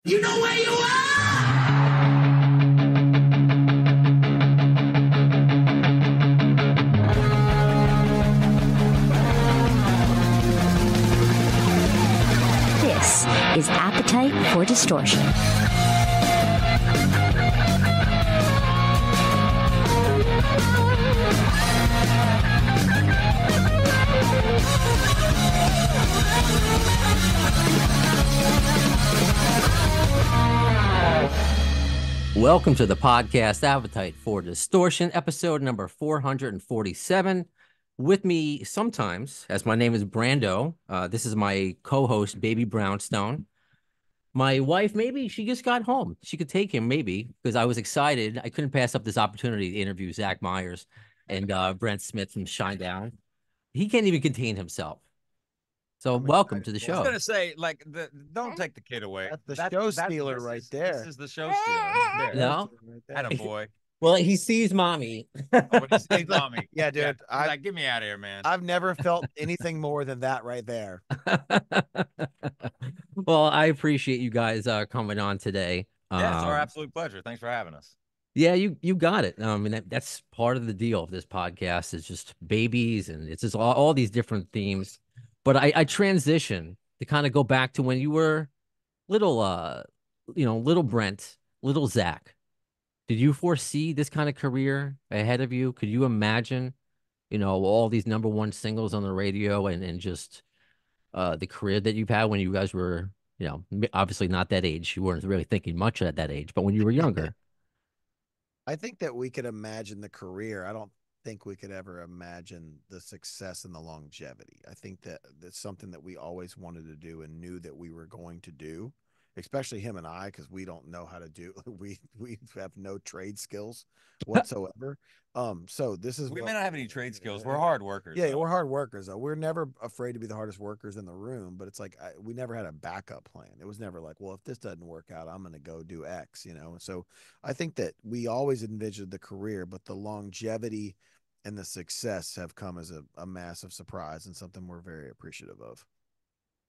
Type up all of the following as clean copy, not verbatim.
You know where you are! This is Appetite for Distortion. Welcome to the podcast Appetite for Distortion, episode number 447. With me sometimes, as my name is Brando, this is my co-host, Baby Brownstone. My wife, maybe she just got home. She could take him, maybe, because I was excited. I couldn't pass up this opportunity to interview Zach Myers and Brent Smith from Shinedown. He can't even contain himself. So welcome to the I was show. gonna say, don't take the kid away. That's the show stealer right there. This is the show stealer. No? Attaboy. Well, he sees mommy. Oh, when he sees mommy. Yeah, dude. He's like, get me out of here, man. I've never felt anything more than that right there. Well, I appreciate you guys coming on today. Yeah, it's our absolute pleasure. Thanks for having us. Yeah, you got it. And that's part of the deal of this podcast is just babies, and it's just all these different themes. But I transition to kind of go back to when you were little, little Brent, little Zach. Did you foresee this kind of career ahead of you? Could you imagine, all these number one singles on the radio and just the career that you've had when you guys were, obviously not that age. You weren't really thinking much at that age, but when you were younger. I think that we could imagine the career. I don't think we could ever imagine the success and the longevity. I think that that's something that we always wanted to do and knew that we were going to do, especially him and I, because we don't know how to do. We have no trade skills whatsoever. So this is We may not have any trade skills. We're hard workers. Yeah, though. we're hard workers though. We're never afraid to be the hardest workers in the room, but it's like we never had a backup plan. It was never like, well, if this doesn't work out, I'm going to go do X, So I think that we always envisioned the career, but the longevity and the success have come as a massive surprise and something we're very appreciative of.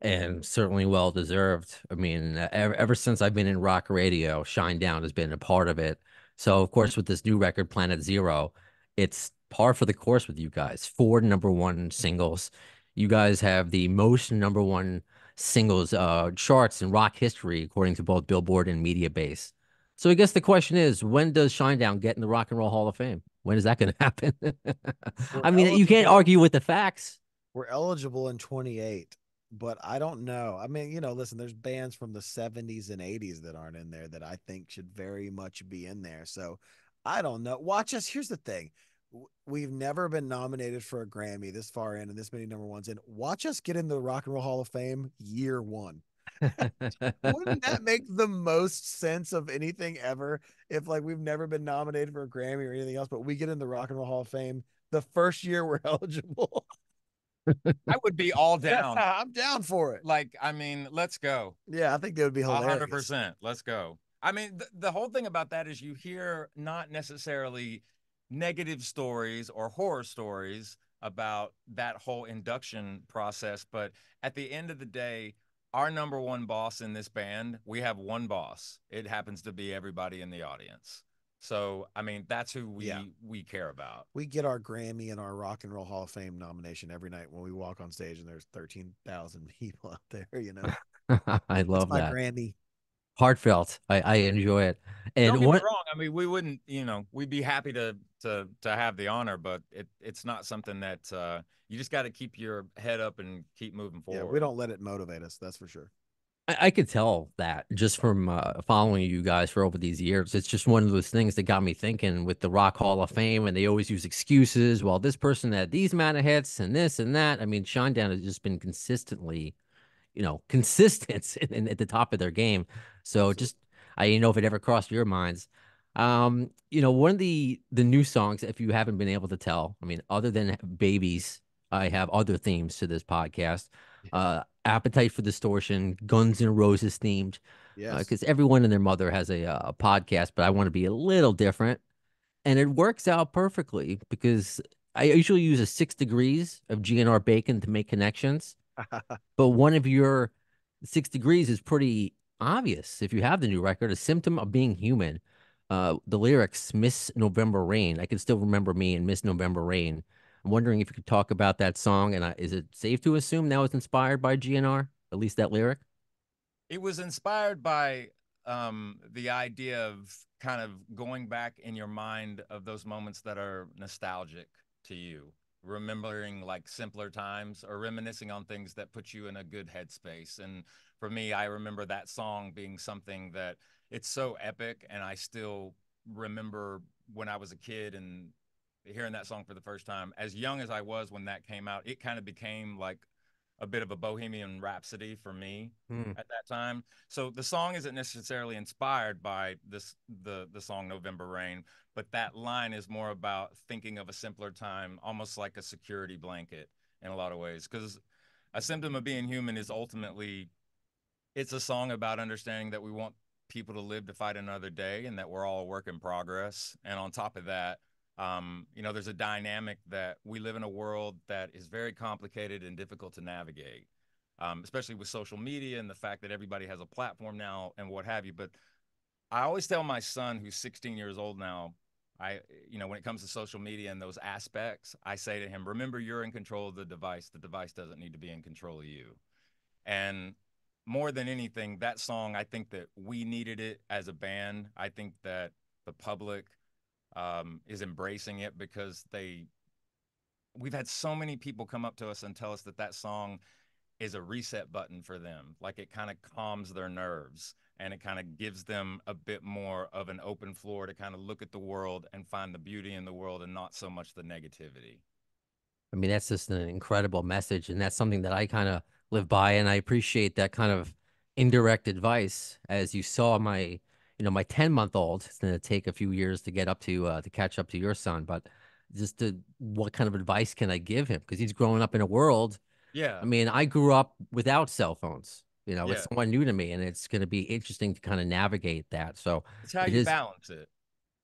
And certainly well deserved. I mean, ever since I've been in rock radio, Shinedown has been a part of it. So, of course, with this new record, Planet Zero, it's par for the course with you guys. 4 number one singles. You guys have the most number one singles charts in rock history, according to both Billboard and Mediabase. So I guess the question is, when does Shinedown get in the Rock and Roll Hall of Fame? When is that going to happen? I mean, you can't argue with the facts. We're eligible in 28. But I don't know. I mean, listen, there's bands from the 70s and 80s that aren't in there that I think should very much be in there. So I don't know. Watch us. Here's the thing. We've never been nominated for a Grammy this far in and this many number ones. And watch us get in the Rock and Roll Hall of Fame year one. Wouldn't that make the most sense of anything ever if we've never been nominated for a Grammy or anything else, but we get in the Rock and Roll Hall of Fame the first year we're eligible? I would be all down. I'm down for it. Let's go. Yeah, I think that would be hilarious. 100%. Let's go. I mean, the whole thing about that is you hear not necessarily negative stories or horror stories about that whole induction process, but at the end of the day, our number one boss in this band, we have one boss. It happens to be everybody in the audience. So, I mean, that's who we care about. We get our Grammy and our Rock and Roll Hall of Fame nomination every night when we walk on stage and there's 13,000 people out there, I love my that. Grammy. Heartfelt. I enjoy it. And Don't get me wrong. I mean, we wouldn't, we'd be happy to have the honor, but it's not something that you just got to keep your head up and keep moving forward. Yeah, we don't let it motivate us. That's for sure. I could tell that just from following you guys for over these years. It's just one of those things that got me thinking with the Rock Hall of Fame, and they always use excuses. Well, this person had these amount of hits and this and that. I mean, Shinedown has just been consistently, consistent at the top of their game. So just, I didn't know if it ever crossed your minds. One of the new songs, if you haven't been able to tell, I mean, other than Babies, I have other themes to this podcast. Appetite for Distortion, Guns N' Roses themed. Yes. Because everyone and their mother has a podcast, but I want to be a little different. And it works out perfectly because I usually use a 6 degrees of GNR bacon to make connections. But one of your 6 degrees is pretty obvious if you have the new record, a symptom of being human. The lyrics, Miss November Rain. I can still remember me and Miss November Rain. I'm wondering if you could talk about that song, and is it safe to assume that was inspired by GNR? At least that lyric? It was inspired by the idea of kind of going back in your mind of those moments that are nostalgic to you, remembering like simpler times or reminiscing on things that put you in a good headspace. And for me, I remember that song being something that it's so epic, and I still remember when I was a kid and hearing that song for the first time. As young as I was when that came out, it kind of became like a bit of a Bohemian Rhapsody for me Hmm. at that time. So the song isn't necessarily inspired by the song November Rain, but that line is more about thinking of a simpler time, almost like a security blanket in a lot of ways. Because a symptom of being human is ultimately it's a song about understanding that we want people to live to fight another day and that we're all a work in progress. And on top of that, there's a dynamic that we live in a world that is very complicated and difficult to navigate, especially with social media and the fact that everybody has a platform now and what have you. But I always tell my son, who's 16 years old now, when it comes to social media and those aspects, I say to him, remember, you're in control of the device. The device doesn't need to be in control of you. And more than anything, that song, I think that we needed it as a band. I think that the public is embracing it because we've had so many people come up to us and tell us that that song is a reset button for them. Like it kind of calms their nerves and it kind of gives them a bit more of an open floor to kind of look at the world and find the beauty in the world and not so much the negativity. I mean, that's just an incredible message, and that's something that I kind of live by, and I appreciate that kind of indirect advice. As you saw, my 10-month-old, it's going to take a few years to get up to catch up to your son, but what kind of advice can I give him? Because he's growing up in a world. Yeah. I mean, I grew up without cell phones. It's Yeah. somewhat new to me, and it's going to be interesting to kind of navigate that. So It's how it you is, balance it.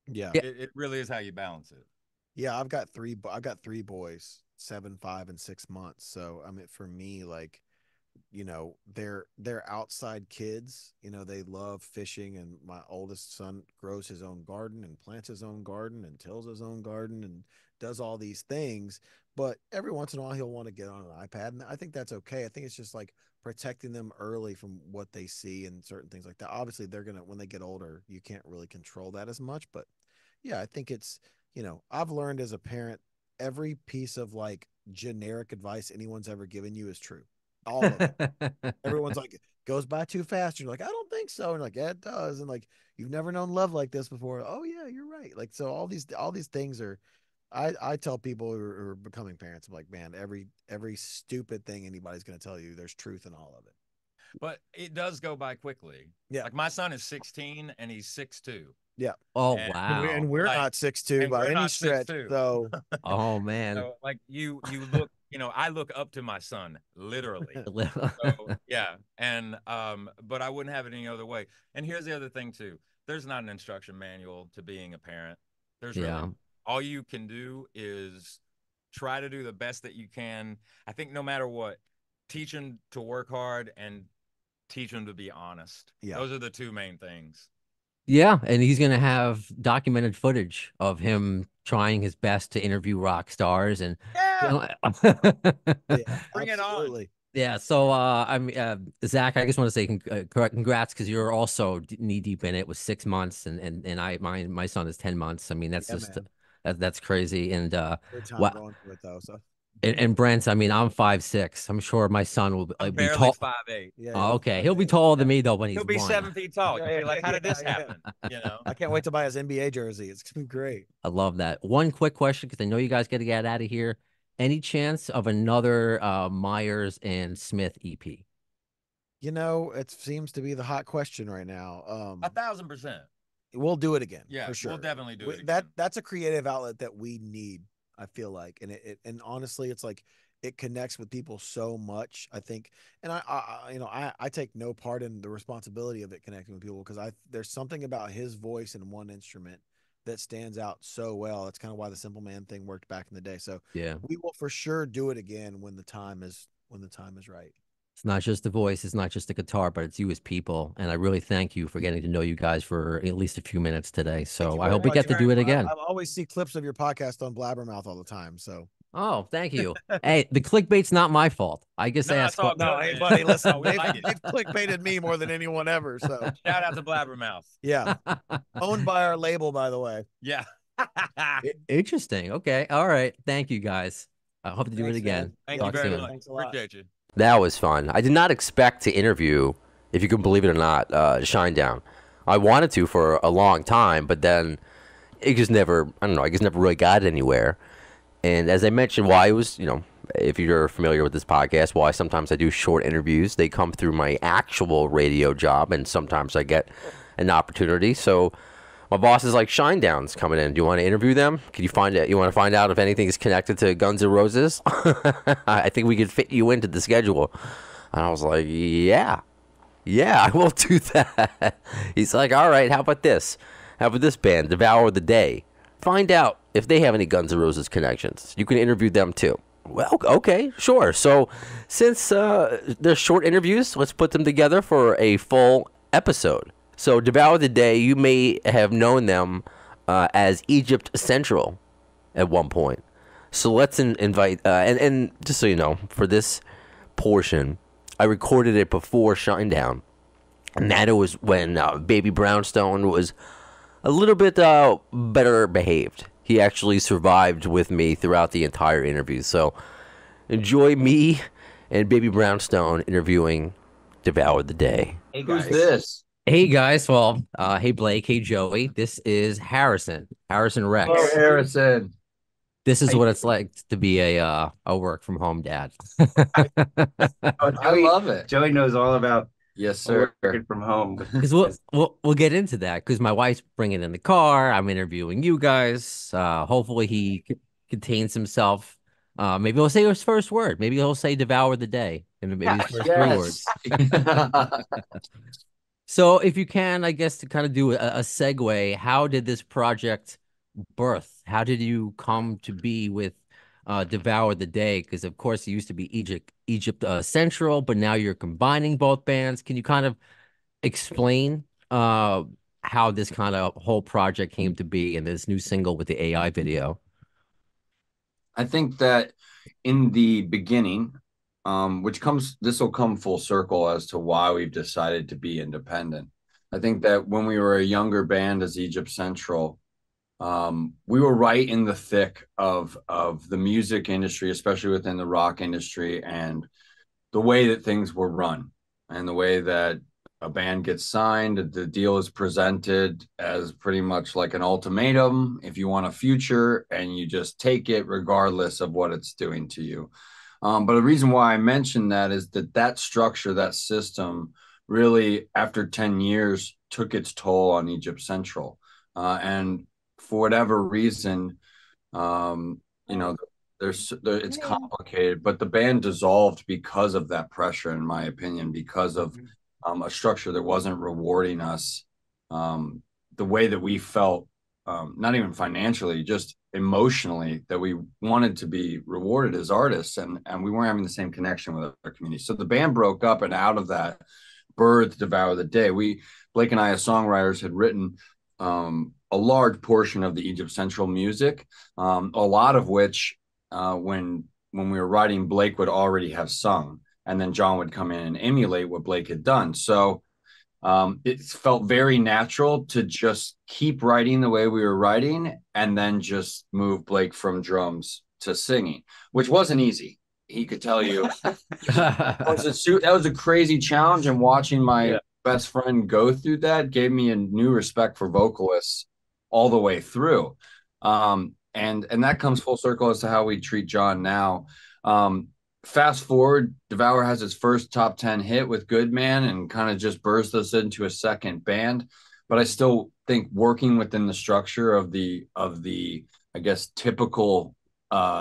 Yeah. yeah, It really is how you balance it. Yeah, I've got three boys, 7, 5, and 6 months. So I mean, for me, like, they're outside kids. They love fishing, and my oldest son grows his own garden and plants his own garden and tills his own garden and does all these things. But every once in a while, he'll want to get on an iPad, and I think that's okay. I think it's just like protecting them early from what they see and certain things like that. Obviously, they're gonna when they get older, you can't really control that as much. But yeah, I think I've learned as a parent, every piece of like generic advice anyone's ever given you is true. All of it. Everyone's like, goes by too fast. You're like, I don't think so. And like, yeah, it does. And like, you've never known love like this before. Oh yeah, you're right. Like, so all these things are, I tell people who are becoming parents, I'm like, man, every stupid thing anybody's going to tell you, there's truth in all of it. But it does go by quickly. Yeah. Like my son is 16 and he's 6'2". Yeah. oh And And wow, we're like not 6'2" and by we're any not stretch. 6'2". So oh man. So like you look, I look up to my son, literally. So yeah. And but I wouldn't have it any other way. And here's the other thing too. There's not an instruction manual to being a parent. There's really Yeah. all you can do is try to do the best that you can. I think no matter what, teach them to work hard and teach them to be honest. yeah. Those are the two main things. Yeah, and he's gonna have documented footage of him trying his best to interview rock stars and Yeah, Yeah. bring it on. Absolutely. yeah. So Zach, I just want to say congrats because you're also knee deep in it with 6 months, and my son is 10 months. I mean, that's Yeah, just man. that's crazy. And Good time what going through it though. So and Brent, I mean, I'm 5'6". I'm sure my son will I'm be barely tall. 5'8". yeah, Oh, he's okay, he'll be 5'8". taller Yeah. than me though when He'll he's be one. 7 feet tall. Yeah, You'll be like, how yeah, did this yeah. happen? I can't wait to buy his NBA jersey. It's gonna be great. I love that. One quick question, because I know you guys got to get out of here. Any chance of another Myers and Smith EP? It seems to be the hot question right now. 1,000%. We'll do it again Yeah, for we'll sure. definitely do it That again. that's a creative outlet that we need. I feel like, and honestly, it's like it connects with people so much. I think, and I take no part in the responsibility of it connecting with people because there's something about his voice and one instrument that stands out so well. That's kind of why the Simple Man thing worked back in the day. So Yeah. we will for sure do it again when the time is right. It's not just the voice, it's not just the guitar, but it's you as people. And I really thank you for getting to know you guys for at least a few minutes today. Thank So you I very hope we much. get to do it again. I always see clips of your podcast on Blabbermouth all the time. So Oh, thank you. Hey, the clickbait's not my fault. I guess No, I it's asked. all good. no, hey buddy, listen, No, we like it. they've clickbaited me more than anyone ever. So Shout out to Blabbermouth. yeah, owned by our label, by the way. Yeah. Interesting. Okay. All right. Thank you guys. I hope to do it Thanks, again. man. Thank Talk you very soon. much. Thanks a lot. Appreciate you. That was fun. I did not expect to interview, if you can believe it or not, Shinedown. I wanted to for a long time, but then it just never, I don't know, I guess never really got anywhere. And as I mentioned, why it was, if you're familiar with this podcast, why sometimes I do short interviews. They come through my actual radio job, and sometimes I get an opportunity. So my boss is like, Shinedown's coming in. Do you want to interview them? Can you find it? You want to find out if anything is connected to Guns N' Roses? I think we could fit you into the schedule. And I was like, yeah, I will do that. He's like, all right, how about this? How about this band, Devour the Day? Find out if they have any Guns N' Roses connections. You can interview them too. Well, okay, sure. So since they're short interviews, let's put them together for a full episode. So Devour the Day, you may have known them as Egypt Central at one point. So let's invite, and just so you know, for this portion, I recorded it before Shinedown. And that it was when Baby Brownstone was a little bit better behaved. He actually survived with me throughout the entire interview. So enjoy me and Baby Brownstone interviewing Devour the Day. Hey guys. Who's this? Hey guys, well, hey Blake, hey Joey. This is Harrison Rex. Oh, Harrison. This is what it's like to be a work from home dad. I love it. Joey knows all about Yes, sir. working from home. Because we'll get into that. Because my wife's bringing in the car. I'm interviewing you guys. Hopefully he contains himself. Maybe he'll say his first word. Maybe he'll say "devour the day," and maybe his first 3 words. So, if you can, I guess to kind of do a segue, how did this project birth? How did you come to be with Devour the Day? Because of course it used to be Egypt Central, but now you're combining both bands. Can you kind of explain how this kind of whole project came to be and this new single with the AI video? I think that in the beginning, this will come full circle as to why we've decided to be independent. I think that when we were a younger band as Egypt Central, we were right in the thick of the music industry, especially within the rock industry, and the way that things were run and the way that a band gets signed, the deal is presented as pretty much like an ultimatum if you want a future, and you just take it regardless of what it's doing to you. But the reason why I mentioned that is that structure, that system, really after 10 years took its toll on Egypt Central. And for whatever reason, it's complicated, but the band dissolved because of that pressure, in my opinion, because of a structure that wasn't rewarding us the way that we felt, not even financially, just emotionally, that we wanted to be rewarded as artists, and we weren't having the same connection with our community. So the band broke up, and out of that birthed Devour the Day. Blake and I, as songwriters, had written a large portion of the Egypt Central music, a lot of which when we were writing, Blake would already have sung, and then John would come in and emulate what Blake had done. So it felt very natural to just keep writing the way we were writing, and then just move Blake from drums to singing, which wasn't easy. He could tell you. That was a crazy challenge, and watching my best friend go through that gave me a new respect for vocalists all the way through. And that comes full circle as to how we treat John now. Fast forward, Devour has its first top 10 hit with Good Man and kind of just burst us into a second band. But I still think working within the structure of the I guess, typical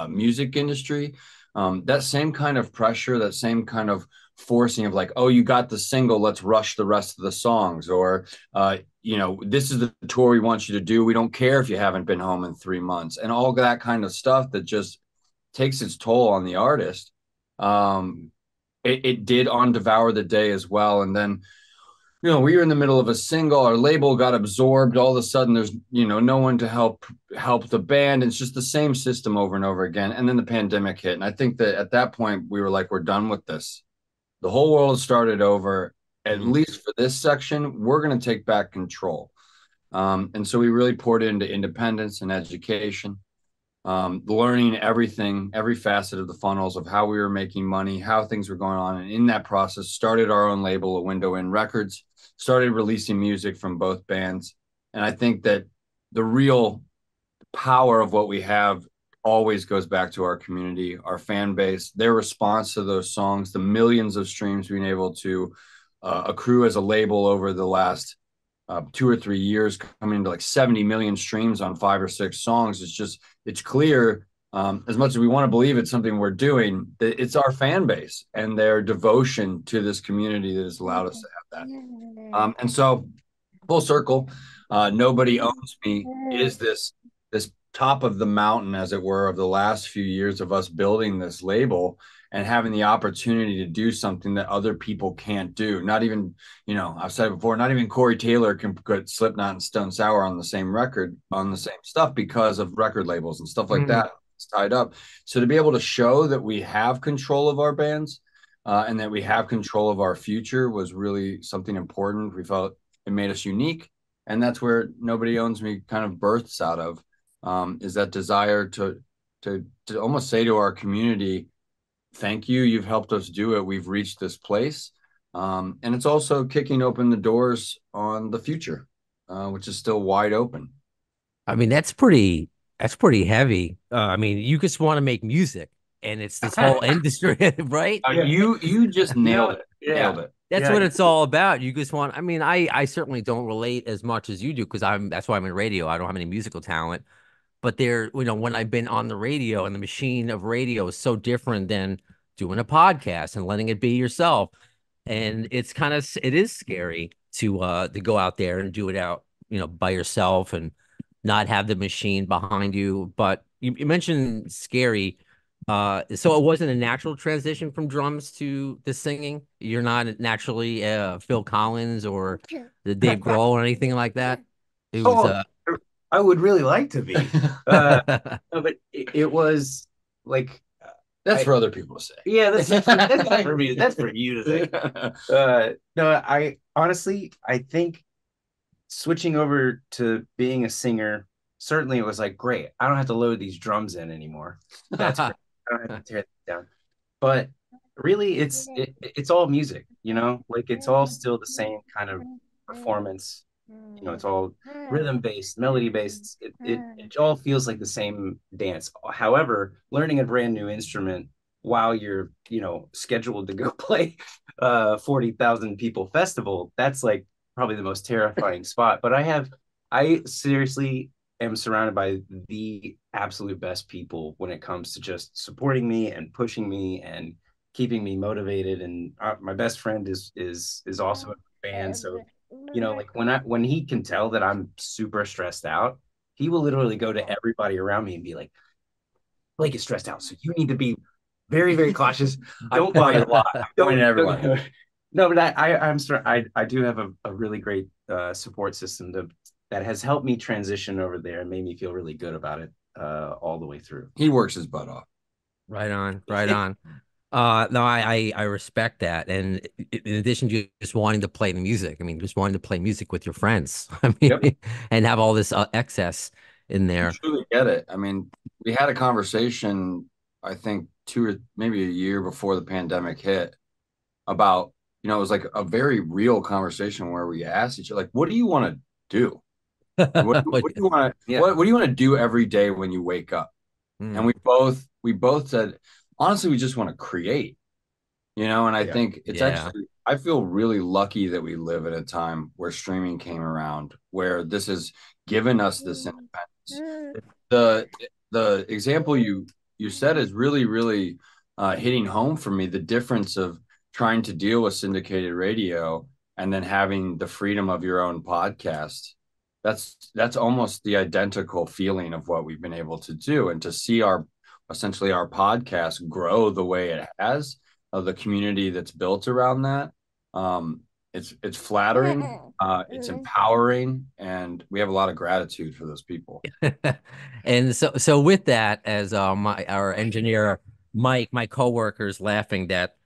music industry, that same kind of pressure, that same kind of forcing of like, oh, you got the single, let's rush the rest of the songs, or this is the tour we want you to do, we don't care if you haven't been home in 3 months, and all that kind of stuff that just takes its toll on the artist. it did on Devour the Day as well. And then, we were in the middle of a single, our label got absorbed. All of a sudden there's, no one to help the band. It's just the same system over and over again. And then the pandemic hit. And I think that at that point we were like, we're done with this. The whole world started over. At least for this section, we're going to take back control. And so we really poured into independence and education, learning everything, every facet of the funnels of how we were making money, how things were going on. And in that process, started our own label, A Window In Records, started releasing music from both bands. And I think that the real power of what we have always goes back to our community, our fan base, their response to those songs, the millions of streams being able to accrue as a label over the last 2 or 3 years, coming into like 70 million streams on 5 or 6 songs. It's clear, as much as we want to believe it's something we're doing, that it's our fan base and their devotion to this community that has allowed us to have that. And so full circle, Nobody Owns Me is this top of the mountain, as it were, of the last few years of us building this label and having the opportunity to do something that other people can't do. Not even, I've said it before, not even Corey Taylor can put Slipknot and Stone Sour on the same record, on the same stuff, because of record labels and stuff like that. It's tied up. So to be able to show that we have control of our bands and that we have control of our future was really something important. We felt it made us unique. And that's where Nobody Owns Me kind of births out of, is that desire to almost say to our community, thank you, you've helped us do it. We've reached this place. And it's also kicking open the doors on the future, which is still wide open. I mean, that's pretty heavy. I mean, you just want to make music, and it's this whole industry, right? You just nailed it. Nailed it. That's what it's all about. You just want, I mean, I certainly don't relate as much as you do, because that's why I'm in radio. I don't have any musical talent. But when I've been on the radio, and the machine of radio is so different than doing a podcast and letting it be yourself. And it is scary to go out there and do it out, by yourself and not have the machine behind you. But you mentioned scary. So it wasn't a natural transition from drums to the singing. You're not naturally Phil Collins or the Dave Grohl or anything like that. It was I would really like to be, no, but it was like that's for other people to say. Yeah, that's not for me. That's for you to say. No, I honestly, I think switching over to being a singer, certainly it was like, great, I don't have to load these drums in anymore. That's great. I don't have to tear them down. But really, it's all music, like it's all still the same kind of performance. It's all rhythm based, melody based. It all feels like the same dance. However, learning a brand new instrument while you're, scheduled to go play 40,000 people festival, that's like probably the most terrifying spot. But I seriously am surrounded by the absolute best people when it comes to just supporting me and pushing me and keeping me motivated. And my best friend is also a band, so like when he can tell that I'm super stressed out, he will literally go to everybody around me and be like, Blake is stressed out, so you need to be very, very cautious. Don't point a lot. Don't everyone. No, but I'm sorry. I do have a really great support system that has helped me transition over there and made me feel really good about it all the way through. He works his butt off. Right on. No, I respect that. And in addition to just wanting to play the music, I mean, just wanting to play music with your friends, I mean, and have all this excess in there. I truly get it. I mean, we had a conversation, I think 2 or maybe a year before the pandemic hit, about, it was like a very real conversation where we asked each other, like, what do you want to do? What do you want to, what do you want to do every day when you wake up? And we both said, honestly, we just want to create, and I think it's actually, I feel really lucky that we live at a time where streaming came around, where this has given us this independence. The example you said is really, really hitting home for me, the difference of trying to deal with syndicated radio and then having the freedom of your own podcast. That's almost the identical feeling of what we've been able to do, and to see essentially our podcast grow the way it has. of the community that's built around that. It's flattering, it's empowering, and we have a lot of gratitude for those people. And so with that, as our engineer Mike, my coworker, is laughing that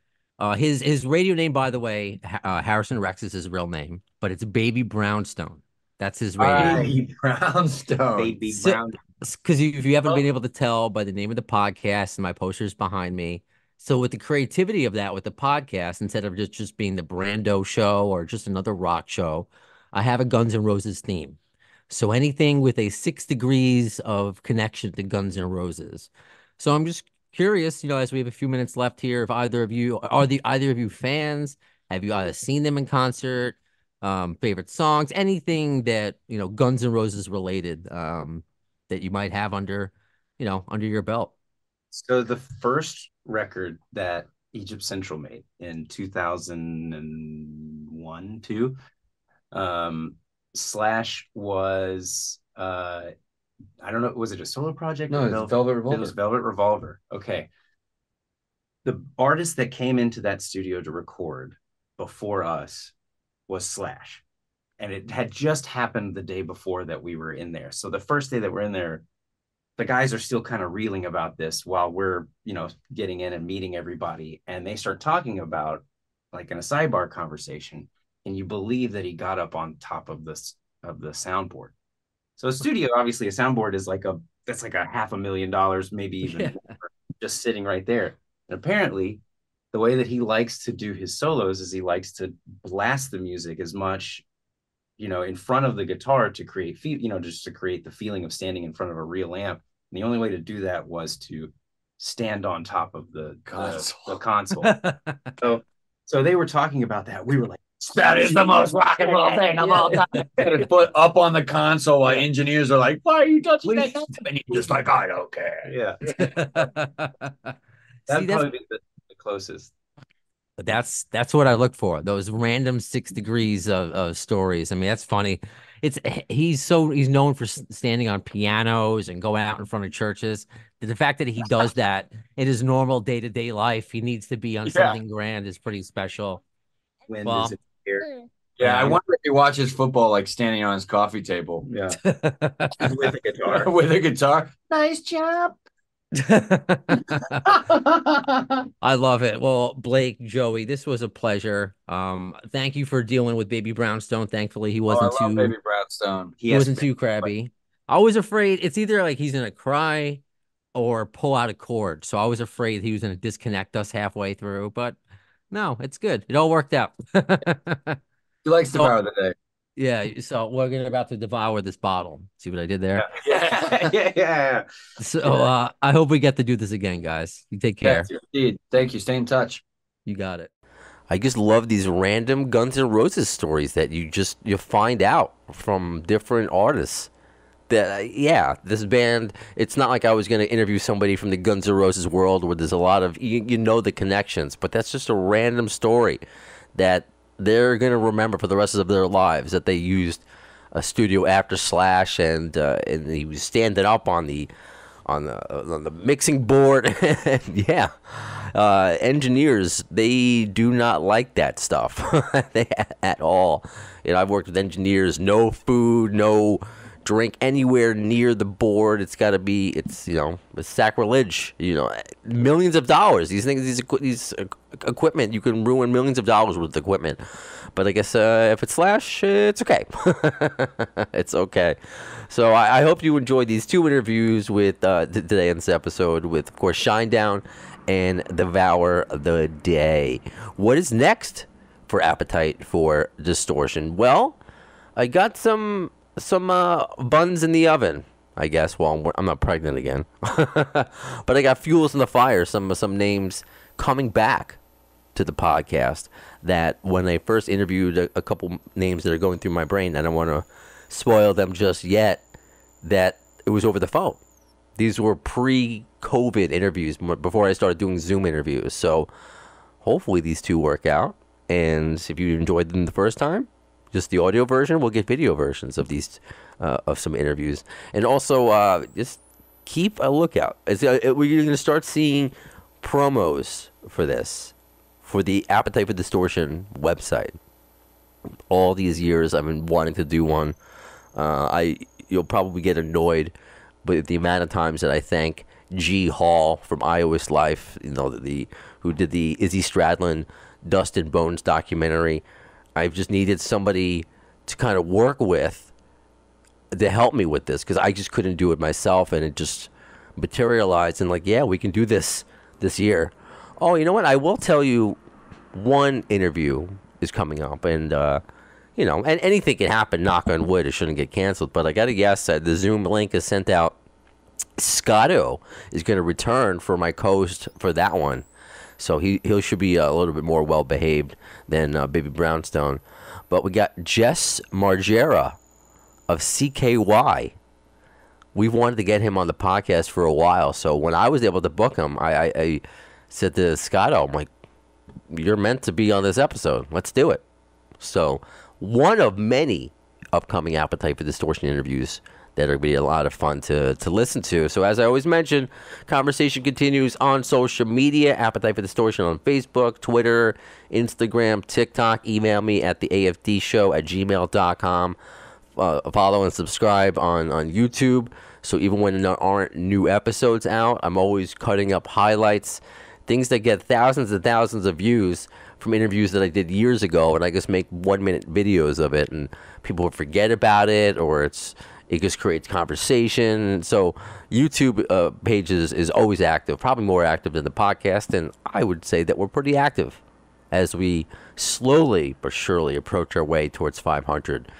his radio name, by the way, Harrison Rex is his real name, but it's Baby Brownstone. That's his radio name. Baby Brownstone. Baby Brown. Because if you haven't been able to tell by the name of the podcast and my posters behind me, so with the creativity of that, with the podcast, instead of just being the Brando show or just another rock show, I have a Guns N' Roses theme. So anything with a 6 degrees of connection to Guns N' Roses. So I'm just curious, as we have a few minutes left here, if either of you either of you fans? Have you either seen them in concert? Favorite songs? Anything that Guns N' Roses related that you might have under your belt? So the first record that Egypt Central made in 2001, 2, Slash was I don't know, was it a solo project? No, it's Velvet Revolver. It was Velvet Revolver. Okay. The artist that came into that studio to record before us was Slash. And it had just happened the day before that we were in there. So the first day that we're in there, the guys are still kind of reeling about this while we're, getting in and meeting everybody. And they start talking about, like, in a sidebar conversation, and you believe that he got up on top of the soundboard. So a studio, obviously a soundboard is that's like $500,000, maybe even more, just sitting right there. And apparently the way that he likes to do his solos is he likes to blast the music as much, in front of the guitar to create, just to create the feeling of standing in front of a real amp. And the only way to do that was to stand on top of the console. So they were talking about that. We were like, that is the most rock and roll thing of all time. Put up on the console while engineers are like, why are you touching that? And you're just like, I don't care. Yeah. That'd probably be the closest. But that's what I look for. Those random 6 degrees of stories. I mean, that's funny. He's known for standing on pianos and going out in front of churches. The fact that he does that in his normal day-to-day life, he needs to be on something grand, is pretty special. Wind is here. Yeah, I wonder if he watches football like standing on his coffee table. Yeah. With a guitar. With a guitar. Nice job. I love it. Well, Blake, Joey, this was a pleasure. Thank you for dealing with Baby Brownstone. Thankfully, he wasn't too Baby Brownstone. He wasn't too crabby. I was afraid it's either like he's gonna cry or pull out a cord. So I was afraid he was gonna disconnect us halfway through, but no, it's good. It all worked out. He likes the power of the day. Yeah, so we're about to devour this bottle. See what I did there? Yeah. So I hope we get to do this again, guys. You take care. Yes, indeed. Thank you. Stay in touch. You got it. I just love these random Guns N' Roses stories that you find out from different artists. That this band, it's not like I was going to interview somebody from the Guns N' Roses world where there's a lot of the connections, but that's just a random story that they're going to remember for the rest of their lives, that they used a studio after Slash and he was standing up on the mixing board. Engineers, they do not like that stuff at all. I've worked with engineers, no food, no drink anywhere near the board. It's got to be, it's sacrilege. Millions of dollars. These things, these equipment, you can ruin millions of dollars with equipment. But I guess if it's Slash, it's okay. It's okay. So I hope you enjoyed these 2 interviews with today's episode with, of course, Shinedown and Devour the Day. What is next for Appetite for Distortion? Well, I got some buns in the oven, I guess. Well, I'm not pregnant again. But I got fuels in the fire, some names coming back to the podcast that when I first interviewed a couple names that are going through my brain, I don't want to spoil them just yet, that it was over the phone. These were pre-COVID interviews before I started doing Zoom interviews. So hopefully these 2 work out. And if you enjoyed them the first time, just the audio version, we'll get video versions of these, of some interviews. And also, just keep a lookout. We're going to start seeing promos for this. for the Appetite for Distortion website. All these years I've been wanting to do one. You'll probably get annoyed with the amount of times that I thank G. Hall from iOS Life, who did the Izzy Stradlin Dust and Bones documentary. I've just needed somebody to kind of work with to help me with this, because I just couldn't do it myself, and it just materialized, and like, yeah, we can do this year. Oh, you know what? I will tell you, one interview is coming up, and and anything can happen. Knock on wood, it shouldn't get canceled. But I got to guess that the Zoom link is sent out. Scotto is going to return for my co-host for that one, so he should be a little bit more well behaved than Baby Brownstone. But we got Jess Margera of CKY. We've wanted to get him on the podcast for a while, so when I was able to book him, I said to Scotto, I'm like, you're meant to be on this episode. Let's do it. So one of many upcoming Appetite for Distortion interviews that are going to be a lot of fun to listen to. So as I always mention, conversation continues on social media. Appetite for Distortion on Facebook, Twitter, Instagram, TikTok. Email me at theafdshow@gmail.com. Follow and subscribe on YouTube. So even when there aren't new episodes out, I'm always cutting up highlights, things that get thousands and thousands of views from interviews that I did years ago, and I just make 1-minute videos of it, and people forget about it, or it just creates conversation. So YouTube pages is always active, probably more active than the podcast, and I would say that we're pretty active as we slowly but surely approach our way towards 500.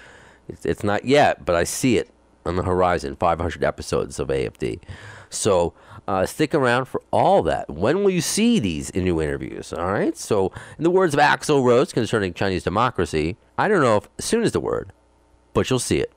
It's not yet, but I see it on the horizon, 500 episodes of AFD. So stick around for all that. When will you see these new interviews? All right. So in the words of Axl Rose concerning Chinese democracy, I don't know if soon is the word, but you'll see it.